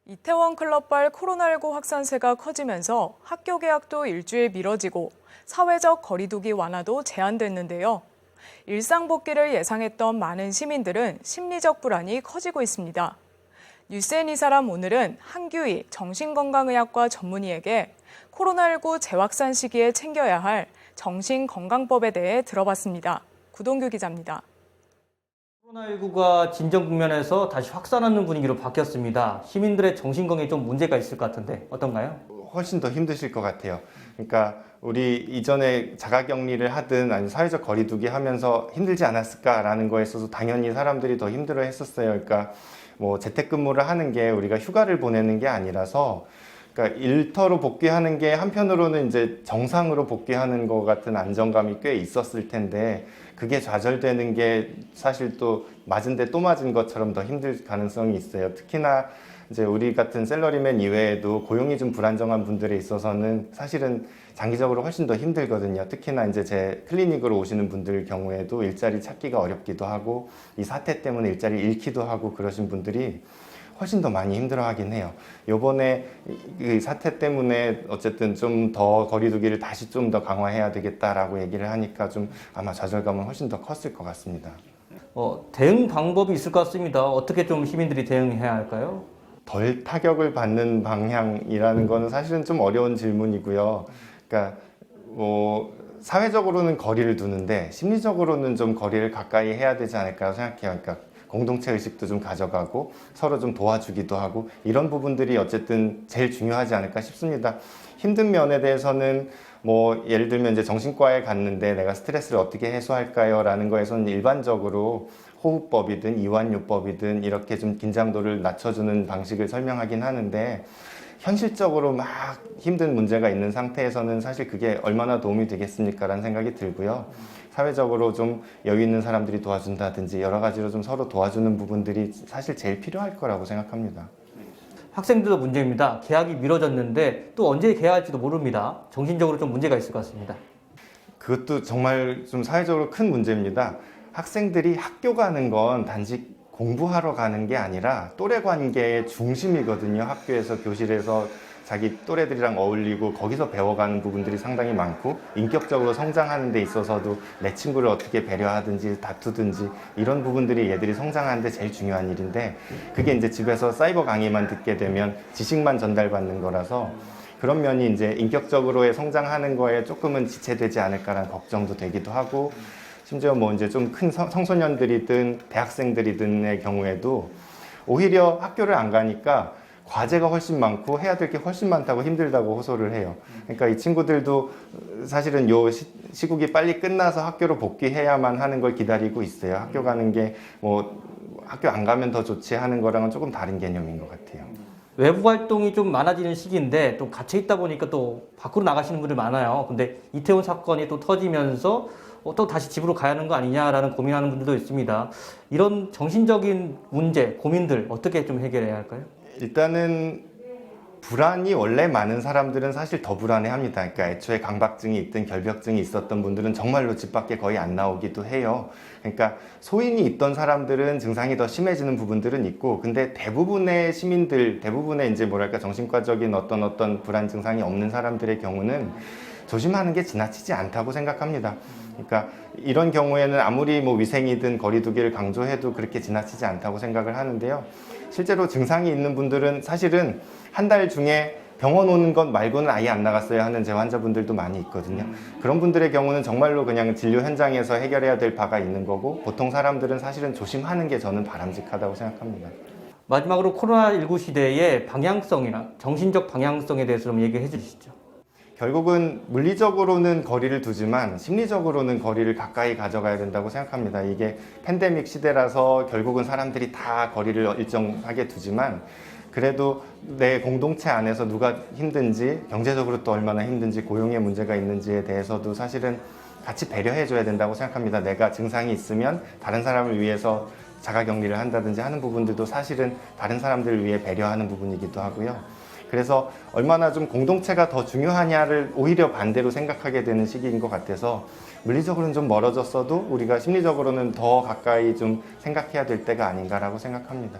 이태원 클럽발 코로나19 확산세가 커지면서 학교 개학도 일주일 미뤄지고 사회적 거리두기 완화도 제한됐는데요. 일상 복귀를 예상했던 많은 시민들은 심리적 불안이 커지고 있습니다. 뉴스앤 이사람 오늘은 한규희 정신건강의학과 전문의에게 코로나19 재확산 시기에 챙겨야 할 정신건강법에 대해 들어봤습니다. 구동규 기자입니다. 코로나19가 진정 국면에서 다시 확산하는 분위기로 바뀌었습니다. 시민들의 정신건강에 좀 문제가 있을 것 같은데 어떤가요? 훨씬 더 힘드실 것 같아요. 그러니까 우리 이전에 자가격리를 하든 아니면 사회적 거리두기 하면서 힘들지 않았을까라는 거에 있어서 당연히 사람들이 더 힘들어 했었어요. 그러니까 뭐 재택근무를 하는 게 우리가 휴가를 보내는 게 아니라서 그러니까 일터로 복귀하는 게 한편으로는 이제 정상으로 복귀하는 것 같은 안정감이 꽤 있었을 텐데 그게 좌절되는 게 사실 또 맞은데 또 맞은 것처럼 더 힘들 가능성이 있어요. 특히나 이제 우리 같은 샐러리맨 이외에도 고용이 좀 불안정한 분들에 있어서는 사실은 장기적으로 훨씬 더 힘들거든요. 특히나 이제 제 클리닉으로 오시는 분들 경우에도 일자리 찾기가 어렵기도 하고 이 사태 때문에 일자리 잃기도 하고 그러신 분들이 훨씬 더 많이 힘들어하긴 해요. 요번에 이 사태 때문에 어쨌든 좀 더 거리두기를 다시 좀 더 강화해야 되겠다라고 얘기를 하니까 좀 아마 좌절감은 훨씬 더 컸을 것 같습니다. 대응 방법이 있을 것 같습니다. 어떻게 좀 시민들이 대응해야 할까요? 덜 타격을 받는 방향이라는 거는 사실은 좀 어려운 질문이고요. 그러니까 사회적으로는 거리를 두는데 심리적으로는 좀 거리를 가까이 해야 되지 않을까 생각해요. 그러니까 공동체 의식도 좀 가져가고 서로 좀 도와주기도 하고 이런 부분들이 어쨌든 제일 중요하지 않을까 싶습니다. 힘든 면에 대해서는 뭐 예를 들면 이제 정신과에 갔는데 내가 스트레스를 어떻게 해소할까요? 라는 거에서는 일반적으로 호흡법이든 이완요법이든 이렇게 좀 긴장도를 낮춰주는 방식을 설명하긴 하는데 현실적으로 막 힘든 문제가 있는 상태에서는 사실 그게 얼마나 도움이 되겠습니까? 라는 생각이 들고요. 사회적으로 좀 여유 있는 사람들이 도와준다든지 여러 가지로 좀 서로 도와주는 부분들이 사실 제일 필요할 거라고 생각합니다. 학생들도 문제입니다. 개학이 미뤄졌는데 또 언제 개학할지도 모릅니다. 정신적으로 좀 문제가 있을 것 같습니다. 그것도 정말 좀 사회적으로 큰 문제입니다. 학생들이 학교 가는 건 단지 공부하러 가는 게 아니라 또래 관계의 중심이거든요. 학교에서 교실에서 자기 또래들이랑 어울리고 거기서 배워가는 부분들이 상당히 많고 인격적으로 성장하는 데 있어서도 내 친구를 어떻게 배려하든지 다투든지 이런 부분들이 얘들이 성장하는 데 제일 중요한 일인데 그게 이제 집에서 사이버 강의만 듣게 되면 지식만 전달받는 거라서 그런 면이 이제 인격적으로의 성장하는 거에 조금은 지체되지 않을까라는 걱정도 되기도 하고 심지어 뭐 이제 좀 큰 청소년들이든 대학생들이든의 경우에도 오히려 학교를 안 가니까 과제가 훨씬 많고 해야 될 게 훨씬 많다고 힘들다고 호소를 해요. 그러니까 이 친구들도 사실은 요 시국이 빨리 끝나서 학교로 복귀해야만 하는 걸 기다리고 있어요. 학교 가는 게 뭐 학교 안 가면 더 좋지 하는 거랑은 조금 다른 개념인 것 같아요. 외부 활동이 좀 많아지는 시기인데 또 갇혀 있다 보니까 또 밖으로 나가시는 분들 많아요. 근데 이태원 사건이 또 터지면서 또 다시 집으로 가야 하는 거 아니냐라는 고민하는 분들도 있습니다. 이런 정신적인 문제, 고민들 어떻게 좀 해결해야 할까요? 일단은 불안이 원래 많은 사람들은 사실 더 불안해합니다. 그러니까 애초에 강박증이 있든 결벽증이 있었던 분들은 정말로 집 밖에 거의 안 나오기도 해요. 그러니까 소인이 있던 사람들은 증상이 더 심해지는 부분들은 있고, 근데 대부분의 시민들, 대부분의 이제 뭐랄까 정신과적인 어떤 불안 증상이 없는 사람들의 경우는 조심하는 게 지나치지 않다고 생각합니다. 그러니까 이런 경우에는 아무리 뭐 위생이든 거리두기를 강조해도 그렇게 지나치지 않다고 생각을 하는데요. 실제로 증상이 있는 분들은 사실은 한 달 중에 병원 오는 것 말고는 아예 안 나갔어야 하는 제 환자분들도 많이 있거든요. 그런 분들의 경우는 정말로 그냥 진료 현장에서 해결해야 될 바가 있는 거고 보통 사람들은 사실은 조심하는 게 저는 바람직하다고 생각합니다. 마지막으로 코로나19 시대의 방향성이나 정신적 방향성에 대해서 좀 얘기해 주시죠. 결국은 물리적으로는 거리를 두지만 심리적으로는 거리를 가까이 가져가야 된다고 생각합니다. 이게 팬데믹 시대라서 결국은 사람들이 다 거리를 일정하게 두지만 그래도 내 공동체 안에서 누가 힘든지 경제적으로 또 얼마나 힘든지 고용에 문제가 있는지에 대해서도 사실은 같이 배려해 줘야 된다고 생각합니다. 내가 증상이 있으면 다른 사람을 위해서 자가격리를 한다든지 하는 부분들도 사실은 다른 사람들을 위해 배려하는 부분이기도 하고요. 그래서 얼마나 좀 공동체가 더 중요하냐를 오히려 반대로 생각하게 되는 시기인 것 같아서 물리적으로는 좀 멀어졌어도 우리가 심리적으로는 더 가까이 좀 생각해야 될 때가 아닌가라고 생각합니다.